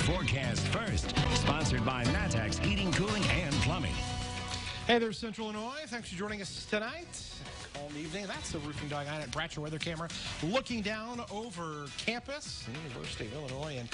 Forecast First, sponsored by Matex Heating, Cooling, and Plumbing. Hey there, Central Illinois. Thanks for joining us tonight. Calm evening. That's the Roofing Dog at Bratcher weather camera looking down over campus, University of Illinois, and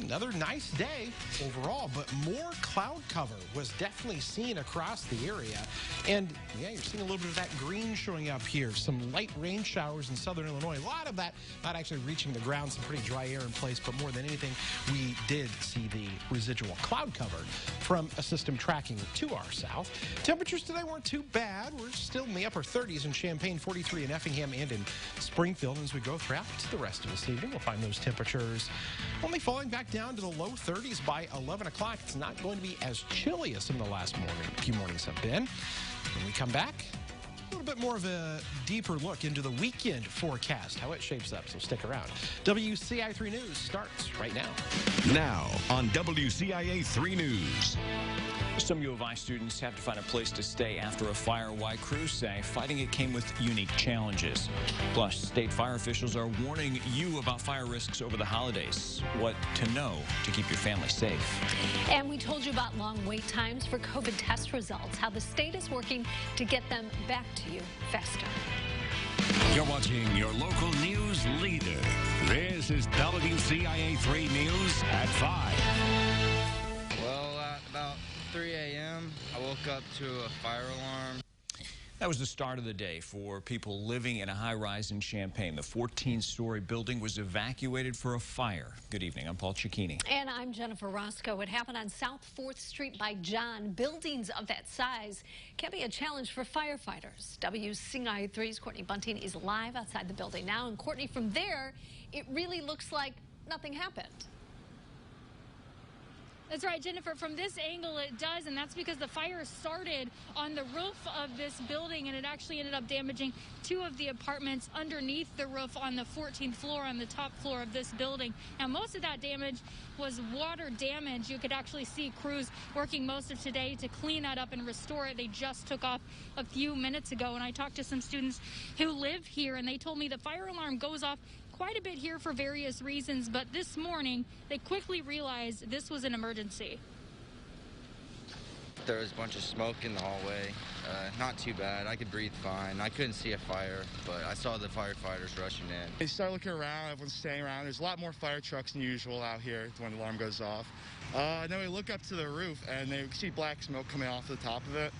another nice day overall, but more cloud cover was definitely seen across the area. And yeah, you're seeing a little bit of that green showing up here. Some light rain showers in southern Illinois. A lot of that not actually reaching the ground, some pretty dry air in place, but more than anything, we did see the residual cloud cover from a system tracking to our south. Temperatures today weren't too bad. We're still in the upper 30s in Champaign, 43 in Effingham and in Springfield. And as we go throughout the rest of this evening, we'll find those temperatures only falling back down to the low 30s by 11 o'clock. It's not going to be as chilly as some of the few mornings have been. When we come back, a little bit more of a deeper look into the weekend forecast, how it shapes up, so stick around. WCIA 3 News starts right now. Now on WCIA 3 News. Some U of I students have to find a place to stay after a fire. Why crews say fighting it came with unique challenges. Plus, state fire officials are warning you about fire risks over the holidays. What to know to keep your family safe. And we told you about long wait times for COVID test results, how the state is working to get them back to you faster. You're watching your local news leader. This is WCIA 3 News at 5. Well, at about 3 a.m., I woke up to a fire alarm. That was the start of the day for people living in a high-rise in Champaign. The 14-story building was evacuated for a fire. Good evening. I'm Paul Cicchini. And I'm Jennifer Roscoe. It happened on South 4th Street by John. Buildings of that size can be a challenge for firefighters. WCIA 3's Courtney Bunting is live outside the building now. And Courtney, from there, it really looks like nothing happened. That's right, Jennifer. From this angle, it does, and that's because the fire started on the roof of this building, and it actually ended up damaging two of the apartments underneath the roof on the 14th floor, on the top floor of this building. Now, most of that damage was water damage. You could actually see crews working most of today to clean that up and restore it. They just took off a few minutes ago, and I talked to some students who live here, and they told me the fire alarm goes off quite a bit here for various reasons, but this morning they quickly realized this was an emergency. There was a bunch of smoke in the hallway. Not too bad. I could breathe fine. I couldn't see a fire, but I saw the firefighters rushing in. They start looking around. Everyone's staying around. There's a lot more fire trucks than usual out here when the alarm goes off. And then we look up to the roof, and they see black smoke coming off the top of it.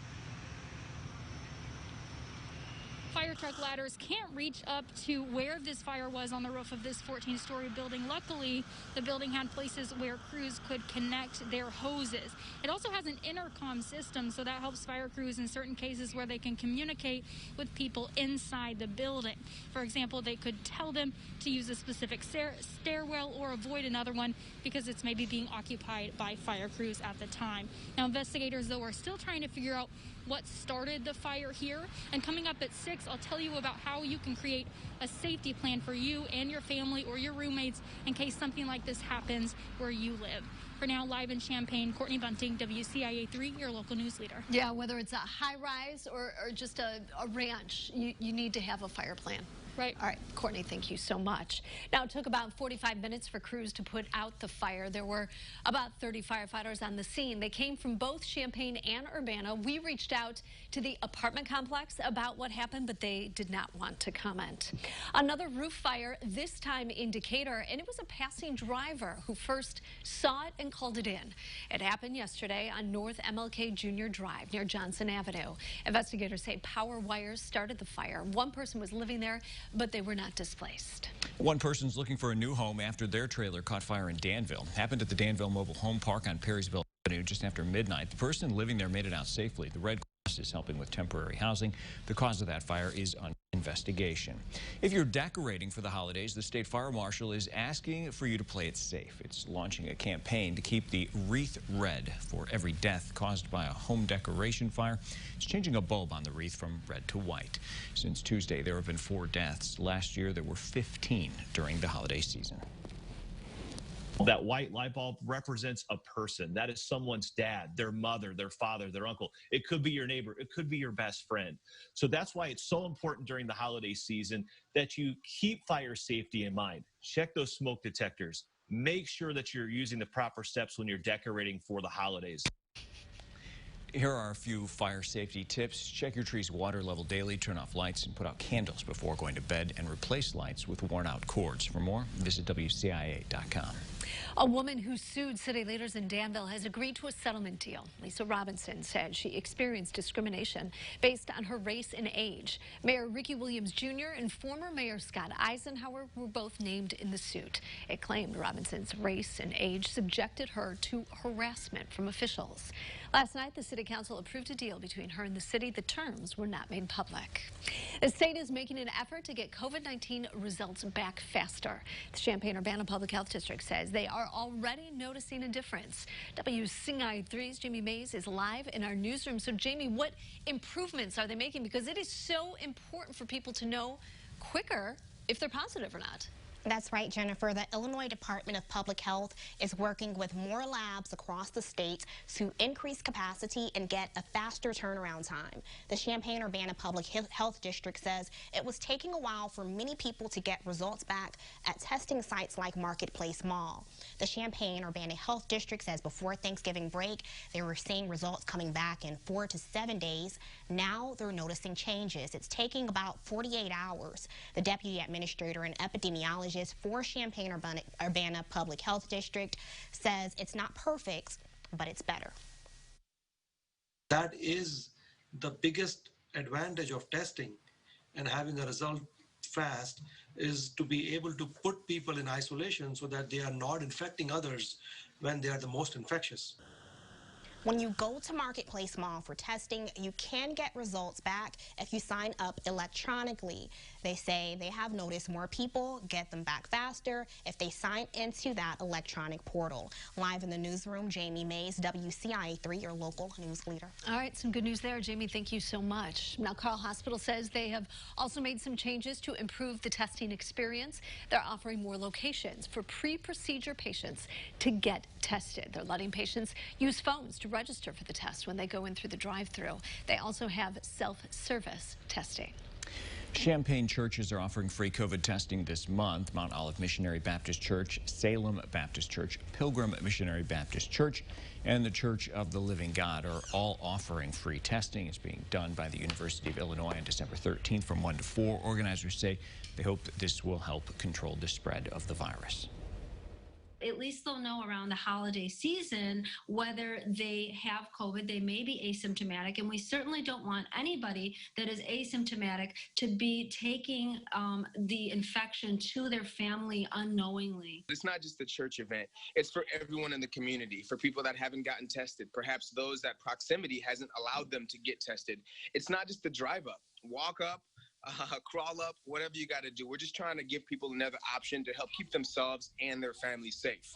Fire truck ladders can't reach up to where this fire was on the roof of this 14-story building. Luckily, the building had places where crews could connect their hoses. It also has an intercom system, so that helps fire crews in certain cases where they can communicate with people inside the building. For example, they could tell them to use a specific stairwell or avoid another one because it's maybe being occupied by fire crews at the time. Now, investigators, though, are still trying to figure out what started the fire here. And coming up at 6, I'll tell you about how you can create a safety plan for you and your family or your roommates in case something like this happens where you live. For now, live in Champaign, Courtney Bunting, WCIA 3, your local news leader. Yeah, whether it's a high-rise or just a ranch, you need to have a fire plan. Right. All right, Courtney, thank you so much. Now, it took about 45 minutes for crews to put out the fire. There were about 30 firefighters on the scene. They came from both Champaign and Urbana. We reached out to the apartment complex about what happened, but they did not want to comment. Another roof fire, this time in Decatur, and it was a passing driver who first saw it and called it in. It happened yesterday on North MLK Junior Drive near Johnson Avenue. Investigators say power wires started the fire. One person was living there, but they were not displaced. One person's looking for a new home after their trailer caught fire in Danville. Happened at the Danville Mobile Home Park on Perrysville Avenue just after midnight. The person living there made it out safely. The Red Cross is helping with temporary housing. The cause of that fire is under investigation. If you're decorating for the holidays, the state fire marshal is asking for you to play it safe. It's launching a campaign to keep the wreath red for every death caused by a home decoration fire. It's changing a bulb on the wreath from red to white. Since Tuesday, there have been 4 deaths. Last year, there were 15 during the holiday season. That white light bulb represents a person. That is someone's dad, their mother, their father, their uncle. It could be your neighbor. It could be your best friend. So that's why it's so important during the holiday season that you keep fire safety in mind. Check those smoke detectors. make sure that you're using the proper steps when you're decorating for the holidays. Here are a few fire safety tips. Check your tree's water level daily, turn off lights, and put out candles before going to bed, and replace lights with worn-out cords. For more, visit WCIA.com. A woman who sued city leaders in Danville has agreed to a settlement deal. Lisa Robinson said she experienced discrimination based on her race and age. Mayor Ricky Williams Jr. and former Mayor Scott Eisenhower were both named in the suit. It claimed Robinson's race and age subjected her to harassment from officials. Last night, the city council approved a deal between her and the city. The terms were not made public. The state is making an effort to get COVID-19 results back faster. The Champaign-Urbana Public Health District says they are already noticing a difference. WCIA 3's Jamie Mays is live in our newsroom. So, Jamie, what improvements are they making? Because it is so important for people to know quicker if they're positive or not. That's right, Jennifer. The Illinois Department of Public Health is working with more labs across the state to increase capacity and get a faster turnaround time. The Champaign-Urbana Public Health District says it was taking a while for many people to get results back at testing sites like Marketplace Mall. The Champaign-Urbana Health District says before Thanksgiving break, they were seeing results coming back in 4 to 7 days. Now they're noticing changes. It's taking about 48 hours. The Deputy Administrator and Epidemiologist for Champaign-Urbana Public Health District says it's not perfect, but it's better. That is the biggest advantage of testing and having a result fast, is to be able to put people in isolation so that they are not infecting others when they are the most infectious. When you go to Marketplace Mall for testing, you can get results back if you sign up electronically. They say they have noticed more people get them back faster if they sign into that electronic portal. Live in the newsroom, Jamie Mays, WCIA 3, your local news leader. All right, some good news there, Jamie. Thank you so much. Now, Carl Hospital says they have also made some changes to improve the testing experience. They're offering more locations for pre-procedure patients to get tested. They're letting patients use phones to register for the test when they go in through the drive-thru. They also have self-service testing. Champaign churches are offering free COVID testing this month. Mount Olive Missionary Baptist Church, Salem Baptist Church, Pilgrim Missionary Baptist Church, and the Church of the Living God are all offering free testing. It's being done by the University of Illinois on December 13th from 1 to 4. Organizers say they hope that this will help control the spread of the virus. At least they'll know around the holiday season whether they have COVID. They may be asymptomatic, and we certainly don't want anybody that is asymptomatic to be taking the infection to their family unknowingly. It's not just a church event. It's for everyone in the community, for people that haven't gotten tested, perhaps those that proximity hasn't allowed them to get tested. It's not just the drive up, walk up, crawl up, whatever you got to do. We're just trying to give people another option to help keep themselves and their families safe.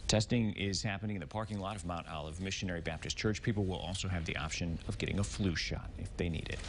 Testing is happening in the parking lot of Mount Olive Missionary Baptist Church. People will also have the option of getting a flu shot if they need it.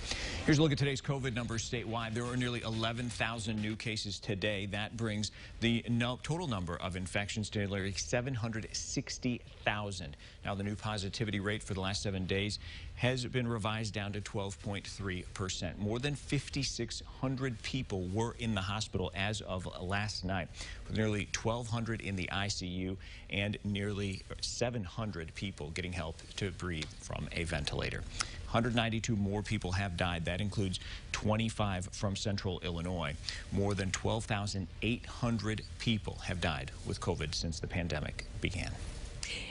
Here's a look at today's COVID numbers statewide. There are nearly 11,000 new cases today. That brings the total number of infections to nearly 760,000. Now, the new positivity rate for the last 7 days has been revised down to 12.3%. More than 5,600 people were in the hospital as of last night, with nearly 1,200 in the ICU and nearly 700 people getting help to breathe from a ventilator. 192 more people have died. That includes 25 from Central Illinois. More than 12,800 people have died with COVID since the pandemic began.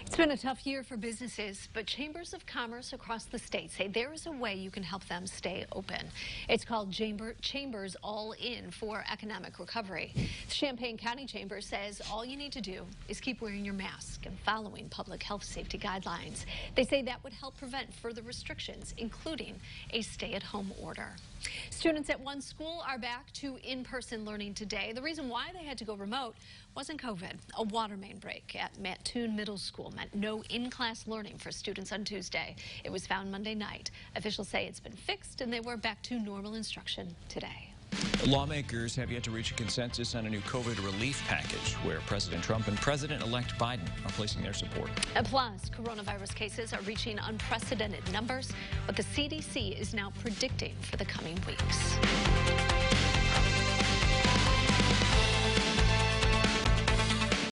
It's been a tough year for businesses, but chambers of commerce across the state say there is a way you can help them stay open. It's called Chambers All In for Economic Recovery. The Champaign County Chamber says all you need to do is keep wearing your mask and following public health safety guidelines. They say that would help prevent further restrictions, including a stay-at-home order. Students at one school are back to in-person learning today. The reason why they had to go remote wasn't COVID. A water main break at Mattoon Middle School meant no in-class learning for students on Tuesday. It was found Monday night. Officials say it's been fixed and they were back to normal instruction today. Lawmakers have yet to reach a consensus on a new COVID relief package where President Trump and President-elect Biden are placing their support. Plus, coronavirus cases are reaching unprecedented numbers, what the CDC is now predicting for the coming weeks.